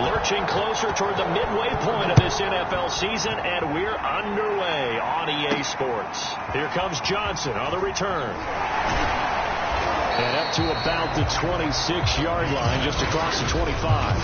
Lurching closer toward the midway point of this NFL season, and we're underway on EA Sports. Here comes Johnson on the return. And up to about the 26-yard line, just across the 25.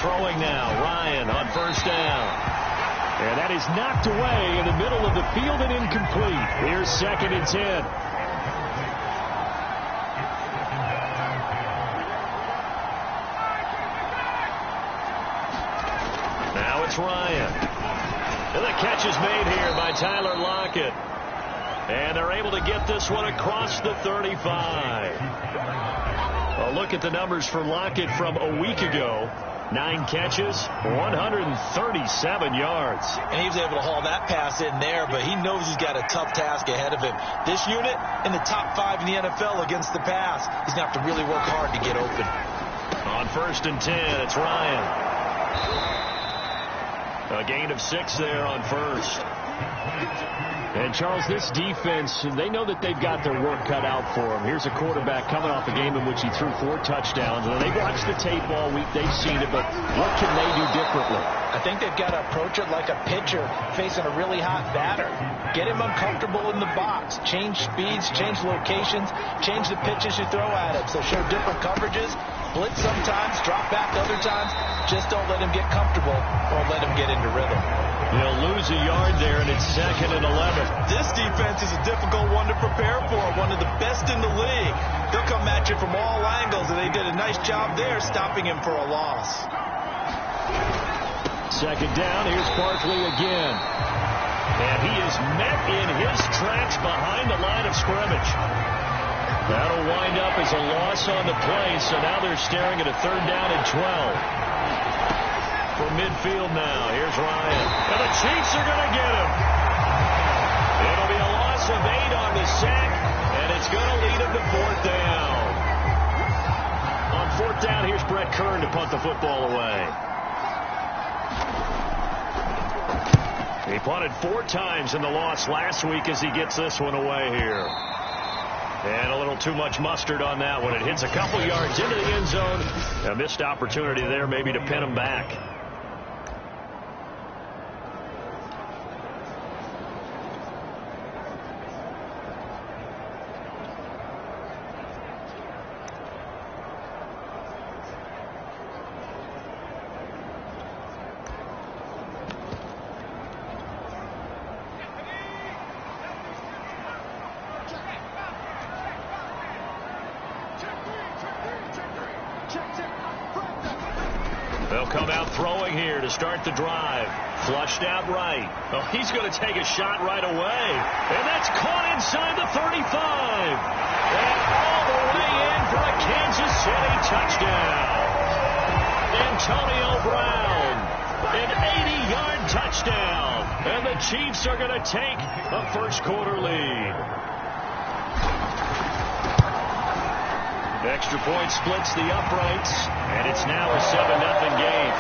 Throwing now, Ryan on first down. And that is knocked away in the middle of the field and incomplete. Here's 2nd and 10. Now it's Ryan. And the catch is made here by Tyler Lockett. And they're able to get this one across the 35. A look at the numbers for Lockett from a week ago. 9 catches, 137 yards. And he was able to haul that pass in there, but he knows he's got a tough task ahead of him. This unit in the top 5 in the NFL against the pass. He's going to have to really work hard to get open. On 1st and 10, it's Ryan. A gain of 6 there on 1st. And, Charles, this defense, they know that they've got their work cut out for them. Here's a quarterback coming off a game in which he threw 4 touchdowns. And they've watched the tape all week. They've seen it, but what can they do differently? I think they've got to approach it like a pitcher facing a really hot batter. Get him uncomfortable in the box. Change speeds, change locations, change the pitches you throw at him. So show different coverages. Blitz sometimes, drop back other times. Just don't let him get comfortable or let him get into rhythm. They'll lose a yard there, and it's 2nd and 11. This defense is a difficult one to prepare for, one of the best in the league. They'll come at you from all angles, and they did a nice job there stopping him for a loss. 2nd down, here's Barkley again. And he is met in his tracks behind the line of scrimmage. That'll wind up as a loss on the play, so now they're staring at a 3rd down and 12. From midfield now, here's Ryan. And the Chiefs are going to get him. It'll be a loss of 8 on the sack, and it's going to lead him to 4th down. On 4th down, here's Brett Kern to punt the football away. He punted 4 times in the loss last week as he gets this one away here. And a little too much mustard on that one. It hits a couple yards into the end zone. A missed opportunity there maybe to pin him back. They'll come out throwing here to start the drive. Flushed out right. Oh, he's going to take a shot right away. And that's caught inside the 35. And all the way in for a Kansas City touchdown. Antonio Brown. An 80-yard touchdown. And the Chiefs are going to take a first-quarter lead. Extra point splits the uprights, and it's now a 7-0 game.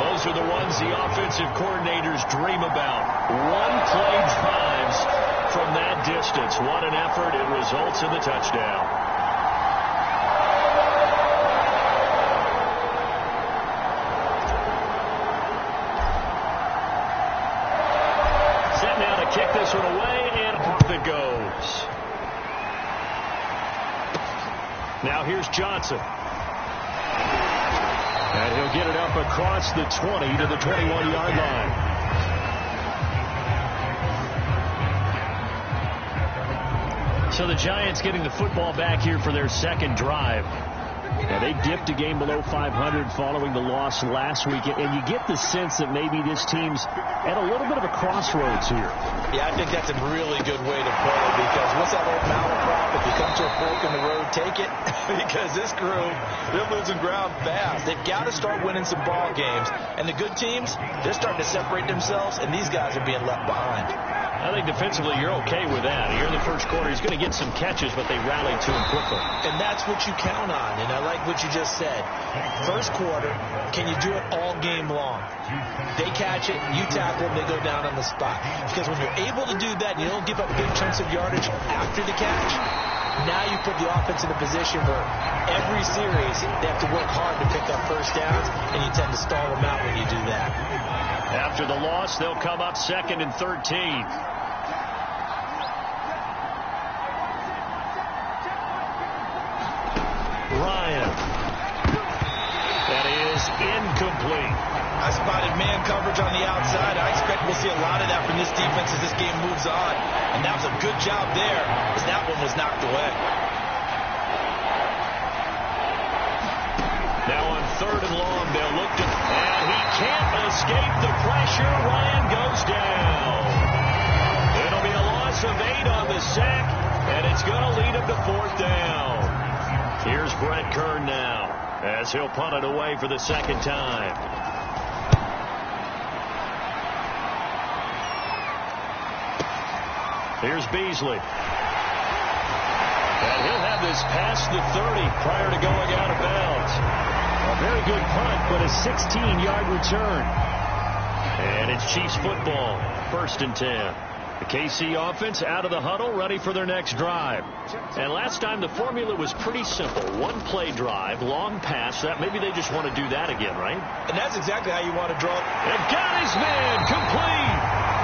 Those are the ones the offensive coordinators dream about. One-play drives from that distance. What an effort. It results in the touchdown. Set now to kick this one away, and off it goes. Now here's Johnson. And he'll get it up across the 20 to the 21-yard line. So the Giants getting the football back here for their 2nd drive. Now, they dipped a game below 500 following the loss last week, and you get the sense that maybe this team's at a little bit of a crossroads here. Yeah, I think that's a really good way to put it, because what's that old malaprop? If you you come to a fork in the road, take it, because this crew, they're losing ground fast. They've got to start winning some ball games. And the good teams, they're starting to separate themselves, and these guys are being left behind. I think defensively you're okay with that. Here in the first quarter, he's going to get some catches, but they rallied to him quickly. And that's what you count on, and I like what you just said. First quarter, can you do it all game long? They catch it, you tackle them, they go down on the spot. Because when you're able to do that, and you don't give up big chunks of yardage after the catch, now you put the offense in a position where every series they have to work hard to pick up first downs, and you tend to stall them out when you do that. After the loss, they'll come up 2nd and 13. Ryan. That is incomplete. I spotted man coverage on the outside. I expect we'll see a lot of that from this defense as this game moves on. And that was a good job there, as that one was knocked away. Now on 3rd and long, they'll look to... And he can't escape the pressure. Ryan goes down. It'll be a loss of 8 on the sack, and it's going to lead him to 4th down. Here's Brett Kern now, as he'll punt it away for the 2nd time. Here's Beasley. And he'll have this past the 30 prior to going out of bounds. A very good punt, but a 16-yard return. And it's Chiefs football, 1st and 10. The KC offense out of the huddle, ready for their next drive. And last time the formula was pretty simple. One play drive, long pass. That maybe they just want to do that again, right? And that's exactly how you want to draw. They've got his man complete.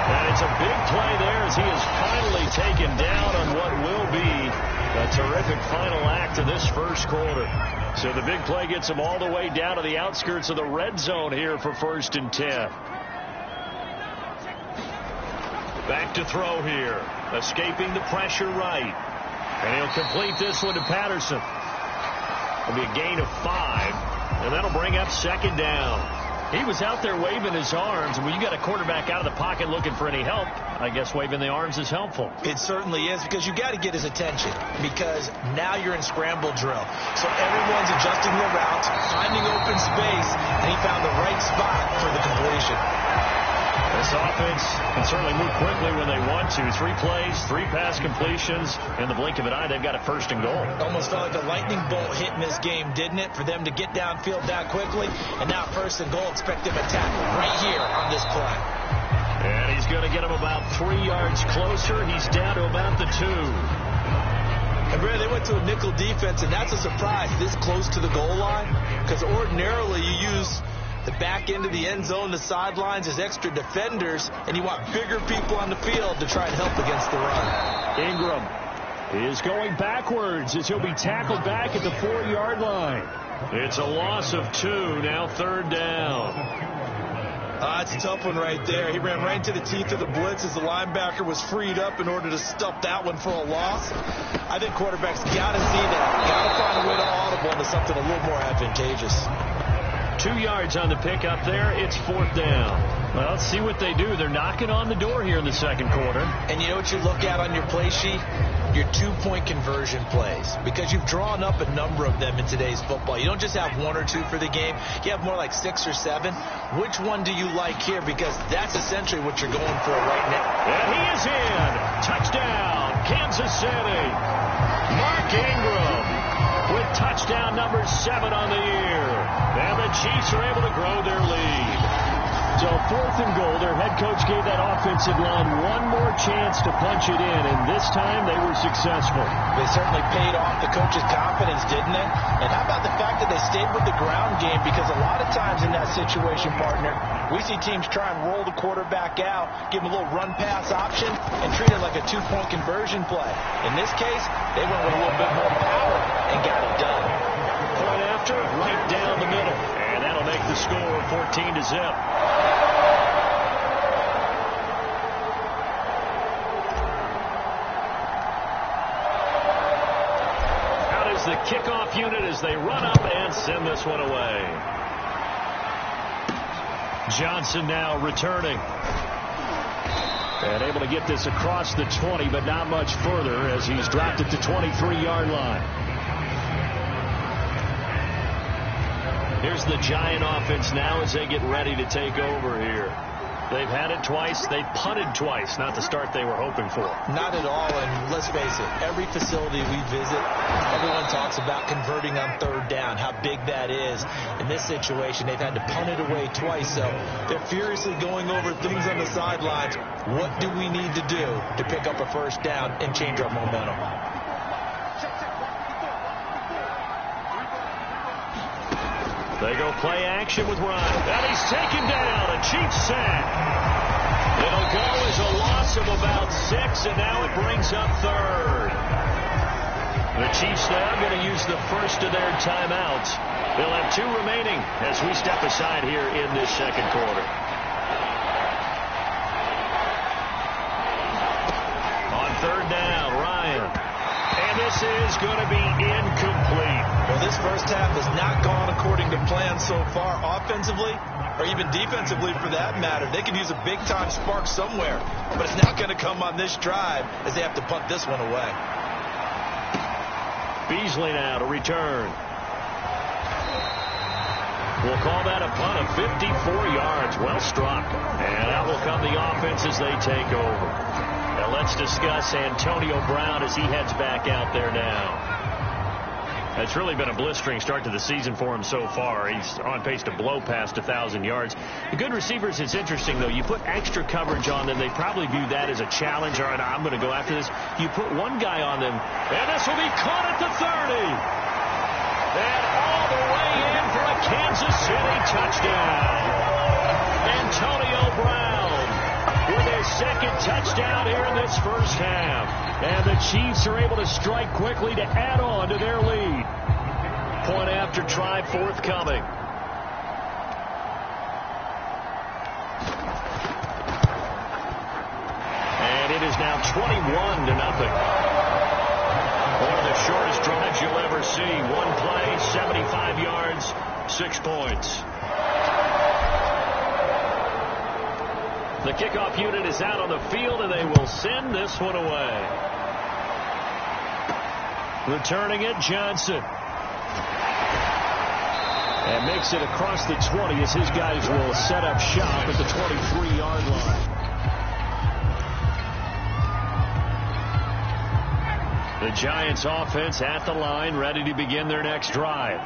And it's a big play there as he is finally taken down on what will be a terrific final act of this first quarter. So the big play gets him all the way down to the outskirts of the red zone here for 1st and 10. Back to throw here. Escaping the pressure right. And he'll complete this one to Patterson. It'll be a gain of 5. And that'll bring up 2nd down. He was out there waving his arms. And when you got a quarterback out of the pocket looking for any help, I guess waving the arms is helpful. It certainly is, because you got to get his attention, because now you're in scramble drill. So everyone's adjusting their routes, finding open space, and he found the right spot for the completion. This offense can certainly move quickly when they want to. 3 plays, 3 pass completions. In the blink of an eye, they've got a 1st and goal. Almost felt like a lightning bolt hit in this game, didn't it? For them to get downfield that quickly. And now 1st and goal, expect him to tackle right here on this play. And he's going to get him about 3 yards closer. He's down to about the 2. And Brad, they went to a nickel defense, and that's a surprise this close to the goal line. Because ordinarily you use the back end of the end zone, the sidelines as extra defenders, and you want bigger people on the field to try and help against the run. Ingram is going backwards as he'll be tackled back at the 4-yard line. It's a loss of 2, now 3rd down. That's a tough one right there. He ran right into the teeth of the blitz as the linebacker was freed up in order to stuff that one for a loss. I think quarterbacks got to see that. Got to find a way to audible into something a little more advantageous. 2 yards on the pick up there. It's 4th down. Well, let's see what they do. They're knocking on the door here in the 2nd quarter. And you know what you look at on your play sheet? Your 2-point conversion plays. Because you've drawn up a number of them in today's football. You don't just have 1 or 2 for the game. You have more like 6 or 7. Which one do you like here? Because that's essentially what you're going for right now. And he is in. Touchdown, Kansas City. Mark Ingram with touchdown number 7 on the year. And the Chiefs are able to grow their lead. So 4th and goal, their head coach gave that offensive line one more chance to punch it in, and this time they were successful. They certainly paid off the coach's confidence, didn't it? And how about the fact that they stayed with the ground game? Because a lot of times in that situation, partner, we see teams try and roll the quarterback out, give him a little run-pass option, and treat it like a 2-point conversion play. In this case, they went with a little bit more power and got it done. Point after, right down the middle. And that'll make the score 14-0. Out is the kickoff unit as they run up and send this one away. Johnson now returning. And able to get this across the 20, but not much further as he's dropped it to 23-yard line. Here's the Giant offense now as they get ready to take over here. They've had it twice. They've punted twice. Not the start they were hoping for. Not at all, and let's face it, every facility we visit, everyone talks about converting on third down, how big that is. In this situation, they've had to punt it away twice, so they're furiously going over things on the sidelines. What do we need to do to pick up a first down and change our momentum? They go play action with Ryan. And he's taken down. A Chiefs sack. It'll go as a loss of about 6, and now it brings up third. The Chiefs now going to use the first of their timeouts. They'll have 2 remaining as we step aside here in this second quarter. On third down, Ryan. And this is going to be incomplete. Well, this first half has not gone according to plan so far offensively, or even defensively for that matter. They could use a big-time spark somewhere, but it's not going to come on this drive as they have to punt this one away. Beasley now to return. We'll call that a punt of 54 yards. Well struck. And out will come the offense as they take over. Now let's discuss Antonio Brown as he heads back out there now. It's really been a blistering start to the season for him so far. He's on pace to blow past 1,000 yards. The good receivers, it's interesting, though. You put extra coverage on them, they probably view that as a challenge. All right, I'm going to go after this. You put one guy on them, and this will be caught at the 30. And all the way in for a Kansas City touchdown. Antonio Brown with his second touchdown here in this first half. And the Chiefs are able to strike quickly to add on to their lead. Point after try forthcoming. And it is now 21-0. One of the shortest drives you'll ever see. One play, 75 yards, 6 points. The kickoff unit is out on the field, and they will send this one away. Returning it, Johnson. And makes it across the 20 as his guys will set up shop at the 23-yard line. The Giants offense at the line, ready to begin their next drive.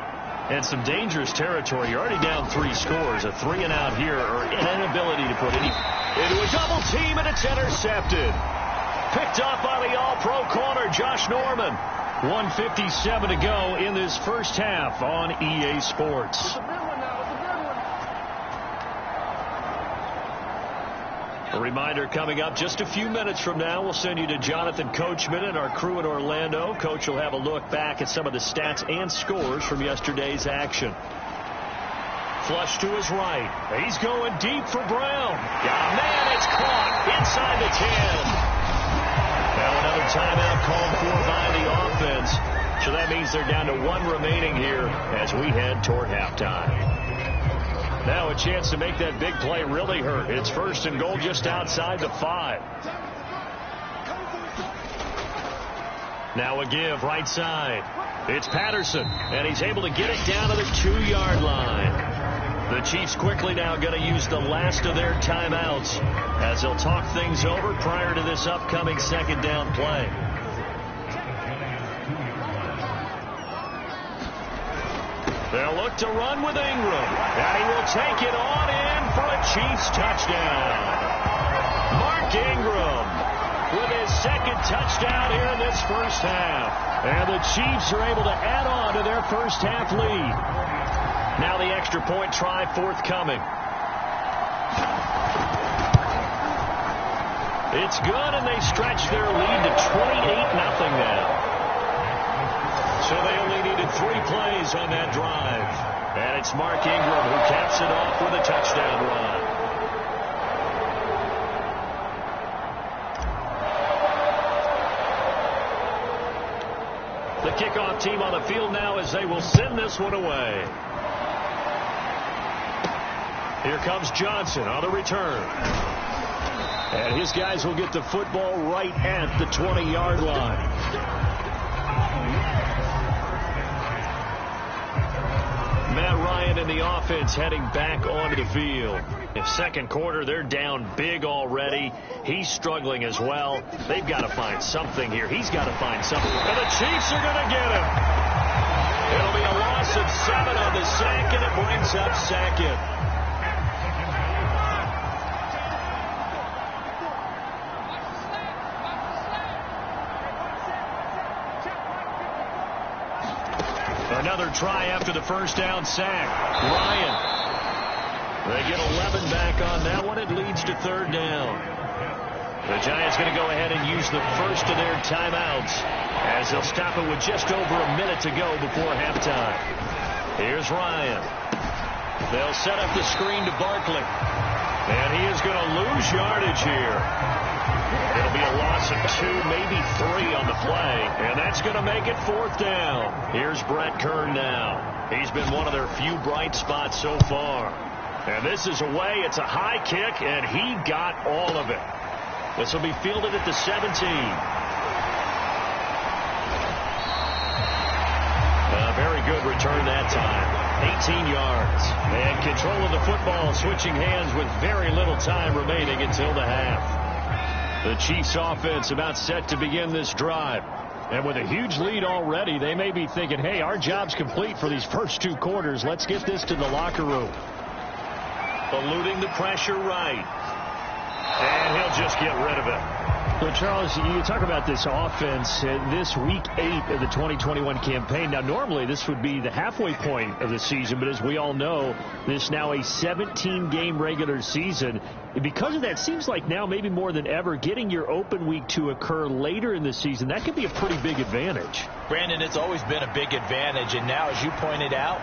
And some dangerous territory. You're already down 3 scores. A 3-and-out here, or an inability to put any into a double team, and it's intercepted. Picked up by the all-pro corner, Josh Norman. 1:57 to go in this first half on EA Sports. A reminder coming up just a few minutes from now. We'll send you to Jonathan Coachman and our crew in Orlando. Coach will have a look back at some of the stats and scores from yesterday's action. Flush to his right. He's going deep for Brown. Yeah, man, it's caught inside the 10. Now another timeout called for by the offense. So that means they're down to 1 remaining here as we head toward halftime. Now a chance to make that big play really hurt. It's 1st and goal just outside the 5. Now a give right side. It's Patterson, and he's able to get it down to the 2-yard line. The Chiefs quickly now going to use the last of their timeouts as they'll talk things over prior to this upcoming second down play. They'll look to run with Ingram, and he will take it on in for a Chiefs touchdown. Mark Ingram with his second touchdown here in this first half. And the Chiefs are able to add on to their first half lead. Now the extra point try forthcoming. It's good, and they stretch their lead to 28-0 now. So they only needed 3 plays on that drive. And it's Mark Ingram who caps it off with a touchdown run. The kickoff team on the field now as they will send this one away. Here comes Johnson on the return. And his guys will get the football right at the 20-yard line. Matt Ryan and the offense heading back onto the field. In second quarter, they're down big already. He's struggling as well. They've got to find something here. He's got to find something. And the Chiefs are going to get him. It'll be a loss of 7 on the sack, and it brings up second. Another try after the first down sack. Ryan. They get 11 back on that one. It leads to third down. The Giants going to go ahead and use the first of their timeouts as they'll stop it with just over a minute to go before halftime. Here's Ryan. They'll set up the screen to Barkley. And he is going to lose yardage here. It'll be a loss of 2, maybe 3 on the play, and that's going to make it fourth down. Here's Brett Kern now. He's been one of their few bright spots so far. And this is away. It's a high kick, and he got all of it. This will be fielded at the 17. A very good return that time. 18 yards. And control of the football switching hands with very little time remaining until the half. The Chiefs offense about set to begin this drive. And with a huge lead already, they may be thinking, hey, our job's complete for these first 2 quarters. Let's get this to the locker room. Eluding the pressure right. And he'll just get rid of it. Well, Charles, you talk about this offense, this week 8 of the 2021 campaign. Now, normally this would be the halfway point of the season, but as we all know, this is now a 17-game regular season. And because of that, seems like now maybe more than ever, getting your open week to occur later in the season, that could be a pretty big advantage. Brandon, it's always been a big advantage, and now, as you pointed out,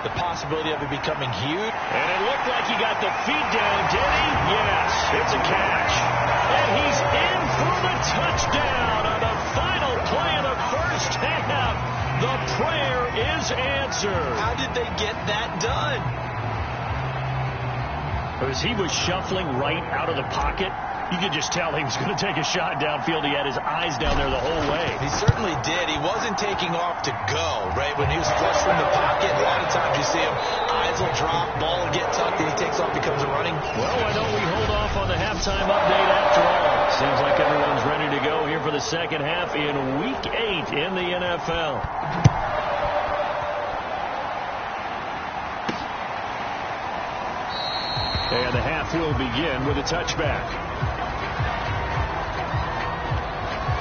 the possibility of it becoming huge. And it looked like he got the feet down, did he? Yes, it's a catch. And he's in for the touchdown on the final play of the first half. The prayer is answered. How did they get that done? As he was shuffling right out of the pocket, you could just tell he was going to take a shot downfield. He had his eyes down there the whole way. He certainly did. He wasn't taking off to go, right? When he was flush from the pocket, a lot of times you see him, eyes will drop, ball will get tucked, and he takes off, becomes a running. Well, why don't we hold off on the halftime update after all? Seems like everyone's ready to go here for the second half in Week 8 in the NFL. And the half will begin with a touchback.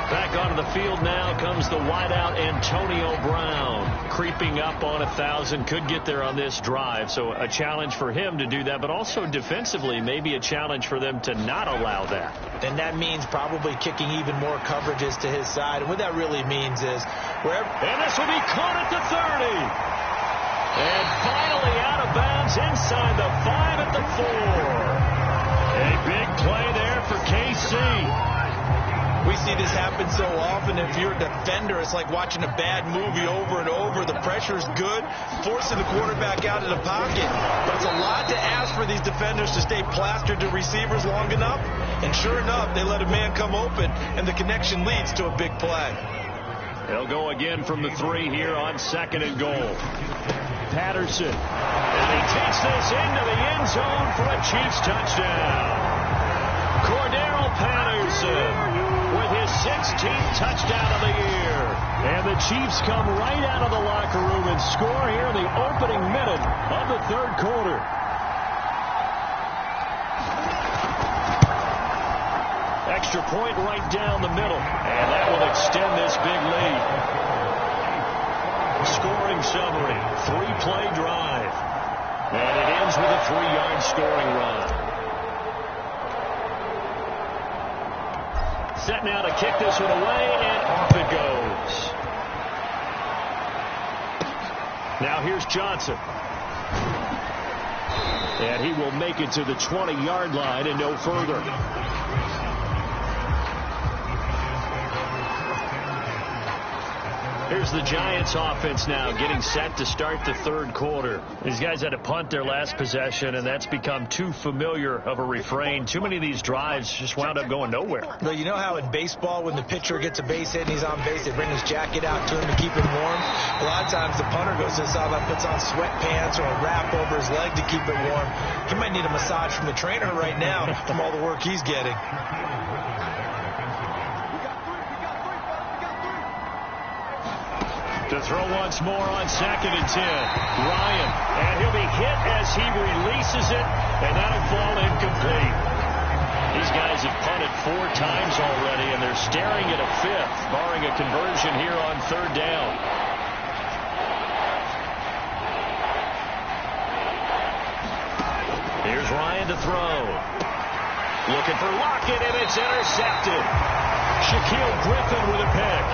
Back onto the field now comes the wideout Antonio Brown, creeping up on 1,000. Could get there on this drive, so a challenge for him to do that, but also defensively maybe a challenge for them to not allow that. And that means probably kicking even more coverages to his side. And what that really means is wherever. And this will be caught at the 30. And finally out of bounds inside the 5 at the 4. A big play there for KC. We see this happen so often. If you're a defender, it's like watching a bad movie over and over. The pressure's good, forcing the quarterback out of the pocket. But it's a lot to ask for these defenders to stay plastered to receivers long enough. And sure enough, they let a man come open, and the connection leads to a big play. They'll go again from the 3 here on 2nd and goal. Patterson. And he takes this into the end zone for a Chiefs touchdown. Cordero Patterson with his 16th touchdown of the year. And the Chiefs come right out of the locker room and score here in the opening minute of the third quarter. Extra point right down the middle. And that will extend this big lead. Scoring summary, 3-play drive. And it ends with a 3-yard scoring run. Set now to kick this one away, and off it goes. Now here's Johnson. And he will make it to the 20-yard line and no further. Here's the Giants offense now getting set to start the third quarter. These guys had to punt their last possession, and that's become too familiar of a refrain. Too many of these drives just wound up going nowhere. Well, you know how in baseball when the pitcher gets a base hit and he's on base, they bring his jacket out to him to keep him warm? A lot of times the punter goes to the sideline, puts on sweatpants or a wrap over his leg to keep it warm. He might need a massage from the trainer right now from all the work he's getting. To throw once more on 2nd and 10. Ryan, and he'll be hit as he releases it, and that'll fall incomplete. These guys have punted 4 times already, and they're staring at a 5th, barring a conversion here on 3rd down. Here's Ryan to throw. Looking for Lockett, and it's intercepted. Shaquille Griffin with a pick.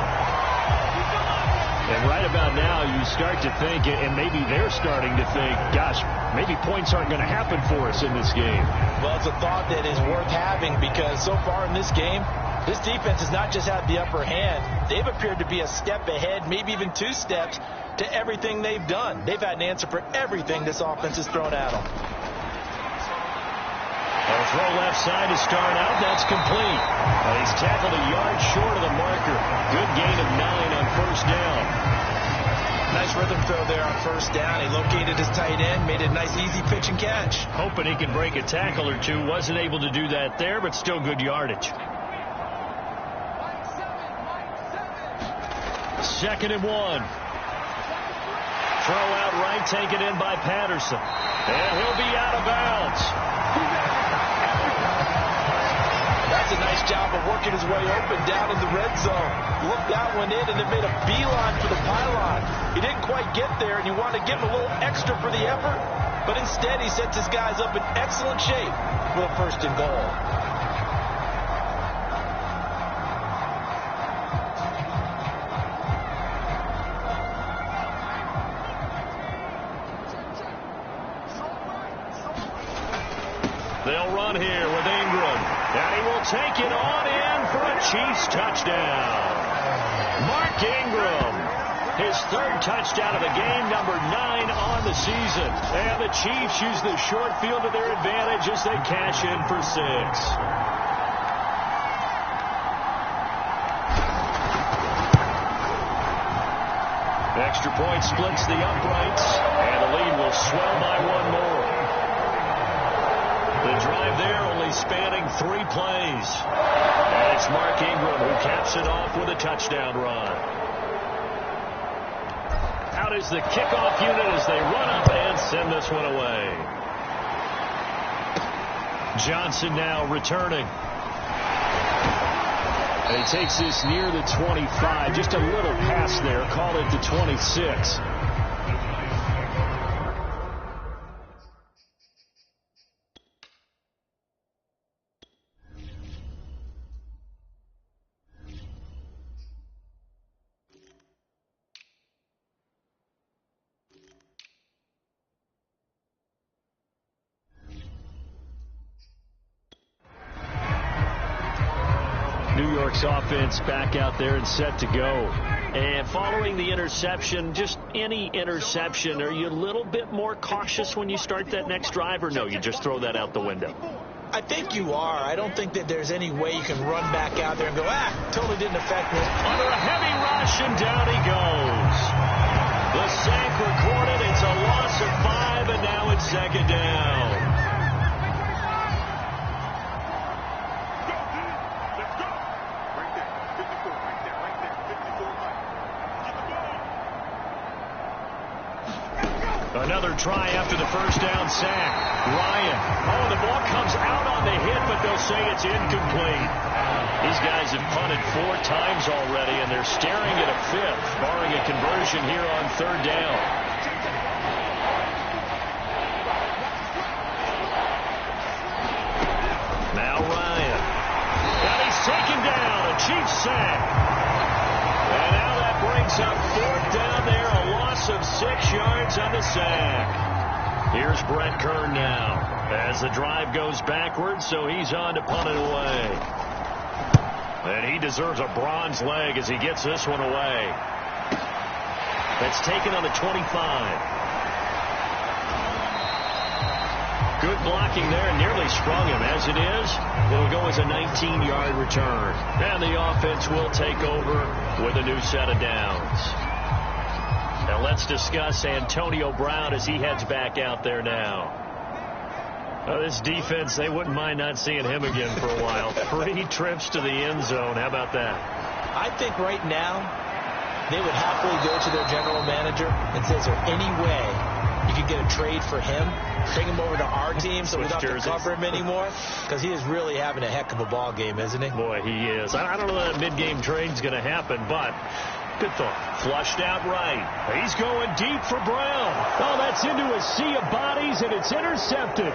And right about now, you start to think, and maybe they're starting to think, gosh, maybe points aren't going to happen for us in this game. Well, it's a thought that is worth having because so far in this game, this defense has not just had the upper hand. They've appeared to be a step ahead, maybe even 2 steps to everything they've done. They've had an answer for everything this offense has thrown at them. A throw left side to start out. That's complete. He's tackled a yard short of the marker. Good gain of 9 on 1st down. Nice rhythm throw there on 1st down. He located his tight end, made it a nice easy pitch and catch. Hoping he can break a tackle or 2. Wasn't able to do that there, but still good yardage. 2nd and 1. Throw out right, taken in by Patterson. And he'll be out of bounds. That's a nice job of working his way open down in the red zone. Looked that one in and then made a beeline for the pylon. He didn't quite get there, and you want to give him a little extra for the effort, but instead he sets his guys up in excellent shape for the 1st and goal. They'll run here with Ingram. And he will take it on in for a Chiefs touchdown. Mark Ingram, his 3rd touchdown of the game, number 9 on the season. And the Chiefs use the short field to their advantage as they cash in for 6. Extra point splits the uprights, and the lead will swell by 1 more. The drive there only spanning 3 plays. And it's Mark Ingram who caps it off with a touchdown run. Out is the kickoff unit as they run up and send this one away. Johnson now returning. And he takes this near the 25. Just a little pass there. Call it the 26. New York's offense back out there and set to go. And following the interception, just any interception, are you a little bit more cautious when you start that next drive, or no, you just throw that out the window? I think you are. I don't think that there's any way you can run back out there and go, totally didn't affect me. Under a heavy rush, and down he goes. The sack recorded. It's a loss of 5, and now it's 2nd down. Another try after the 1st down sack. Ryan. Oh, the ball comes out on the hit, but they'll say it's incomplete. These guys have punted 4 times already, and they're staring at a 5th, barring a conversion here on 3rd down. Now Ryan. And he's taken down. A Chiefs sack. And now that brings up 4th down there. A loss of 6 yards on the sack. Here's Brett Kern now as the drive goes backwards, so he's on to punt it away. And he deserves a bronze leg as he gets this one away. It's taken on the 25. Good blocking there, and nearly sprung him. As it is, it'll go as a 19-yard return. And the offense will take over with a new set of downs. Now let's discuss Antonio Brown as he heads back out there now. This defense, they wouldn't mind not seeing him again for a while. 3 trips to the end zone. How about that? I think right now they would happily go to their general manager and say, is there any way you could get a trade for him? Bring him over to our team so we don't have to cover him anymore? Because he is really having a heck of a ball game, isn't he? Boy, he is. I don't know that mid-game trade's going to happen, but good thought. Flushed out right. He's going deep for Brown. Oh, that's into a sea of bodies, and it's intercepted.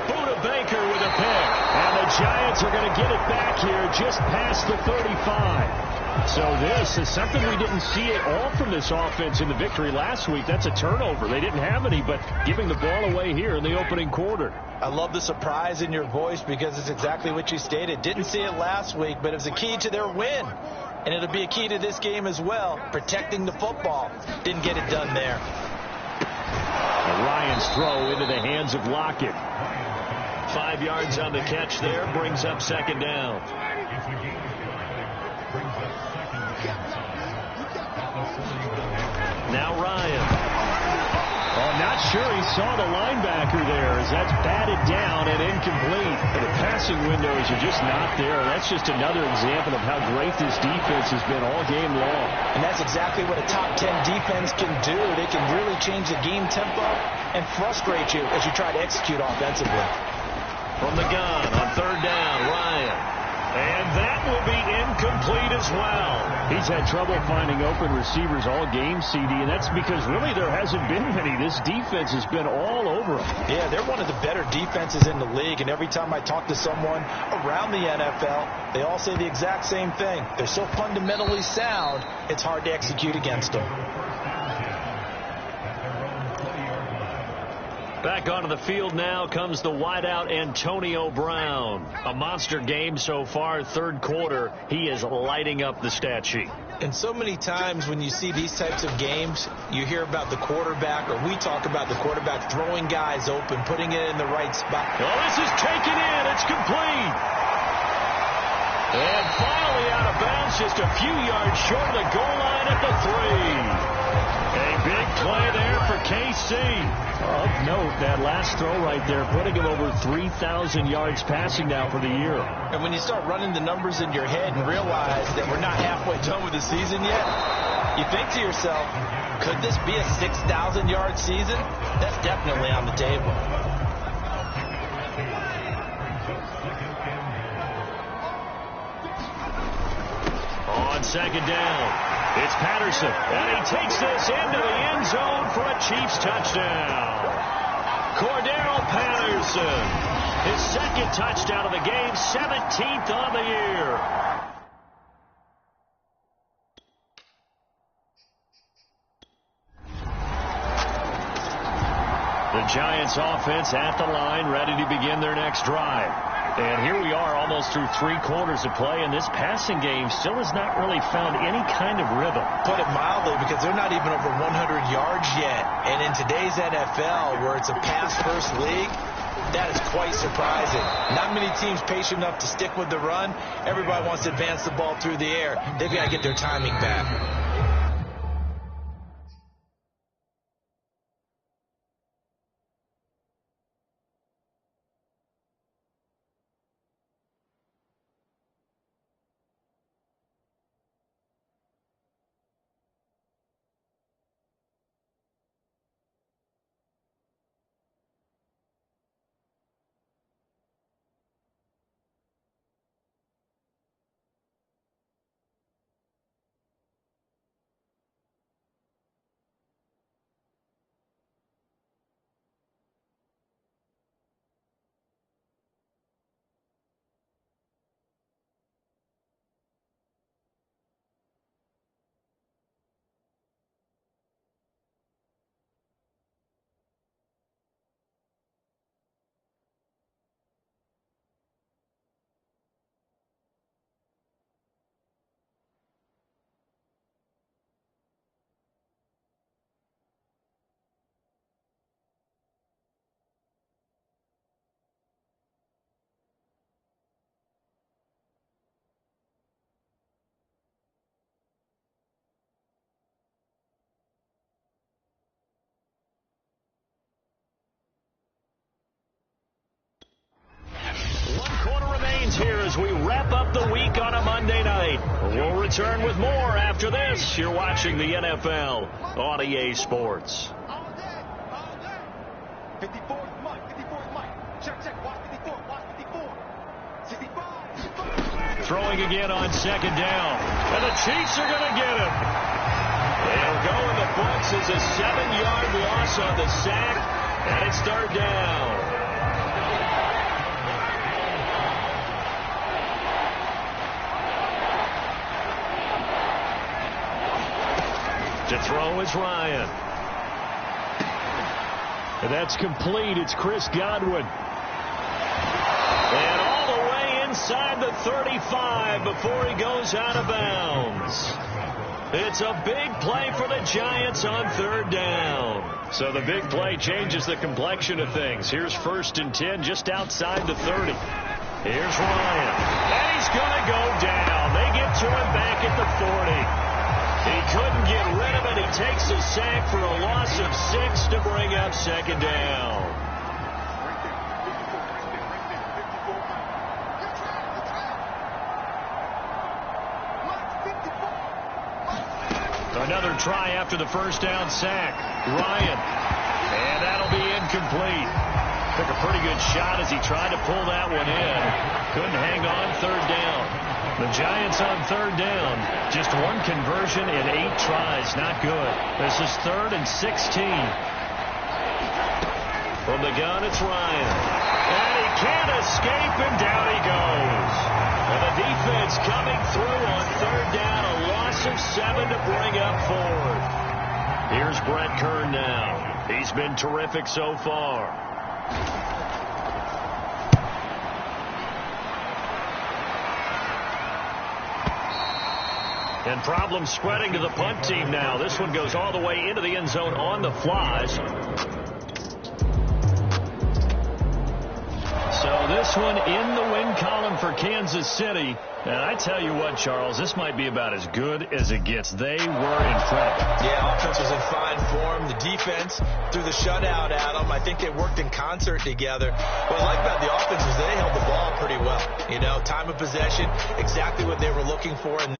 Buda Baker with a pick. And the Giants are going to get it back here just past the 35. So this is something we didn't see at all from this offense in the victory last week. That's a turnover. They didn't have any, but giving the ball away here in the opening quarter. I love the surprise in your voice because it's exactly what you stated. Didn't see it last week, but it was a key to their win. And it'll be a key to this game as well, protecting the football. Didn't get it done there. Ryan's throw into the hands of Lockett. 5 yards on the catch there, brings up second down. Now Ryan. Oh, not sure he saw the linebacker there as that's batted down and incomplete. The passing windows are just not there. That's just another example of how great this defense has been all game long. And that's exactly what a top 10 defense can do. They can really change the game tempo and frustrate you as you try to execute offensively. From the gun on third down, Ryan. And that will be incomplete as well. He's had trouble finding open receivers all game, CD, and that's because really there hasn't been many. This defense has been all over them. Yeah, they're one of the better defenses in the league, and every time I talk to someone around the NFL, they all say the exact same thing. They're so fundamentally sound, it's hard to execute against them. Back onto the field now comes the wideout Antonio Brown. A monster game so far, third quarter. He is lighting up the stat sheet. And so many times when you see these types of games, you hear about the quarterback, or we talk about the quarterback throwing guys open, putting it in the right spot. Oh, this is taken in. It's complete. And finally out of bounds, just a few yards short of the goal line at the 3. A big play there for KC. Of note, that last throw right there, putting him over 3,000 yards passing now for the year. And when you start running the numbers in your head and realize that we're not halfway done with the season yet, you think to yourself, could this be a 6,000-yard season? That's definitely on the table. On second down. It's Patterson, and he takes this into the end zone for a Chiefs touchdown. Cordero Patterson, his second touchdown of the game, 17th on the year. The Giants offense at the line, ready to begin their next drive. And here we are almost through 3 quarters of play, and this passing game still has not really found any kind of rhythm. Put it mildly, because they're not even over 100 yards yet. And in today's NFL, where it's a pass-first league, that is quite surprising. Not many teams patient enough to stick with the run. Everybody wants to advance the ball through the air. They've got to get their timing back. wrap up the week on a Monday night. We'll return with more after this. You're watching the NFL on EA Sports. 54 is Mike. 54 is Mike. Check. Watch 54. Watch 54. 65. Throwing again on second down. And the Chiefs are going to get him. They'll go in the books as a 7-yard loss on the sack. And it's third down. To throw is Ryan. And that's complete. It's Chris Godwin. And all the way inside the 35 before he goes out of bounds. It's a big play for the Giants on third down. So the big play changes the complexion of things. Here's 1st and 10 just outside the 30. Here's Ryan. And he's going to go down. They get to him back at the 40. He couldn't get rid of it. He takes a sack for a loss of 6 to bring up second down. Another try after the first down sack. Ryan. And that'll be incomplete. Took a pretty good shot as he tried to pull that one in. Couldn't hang on third down. The Giants on third down. Just one conversion in 8 tries. Not good. This is 3rd and 16. From the gun, it's Ryan. And he can't escape, and down he goes. And the defense coming through on third down. A loss of 7 to bring up 4th. Here's Brett Kern now. He's been terrific so far. And problems spreading to the punt team now. This one goes all the way into the end zone on the flies. So this one in the win column for Kansas City. And I tell you what, Charles, this might be about as good as it gets. They were incredible. Yeah, offense was in fine form. The defense threw the shutout at them. I think they worked in concert together. What I like about the offense is they held the ball pretty well. You know, time of possession, exactly what they were looking for. And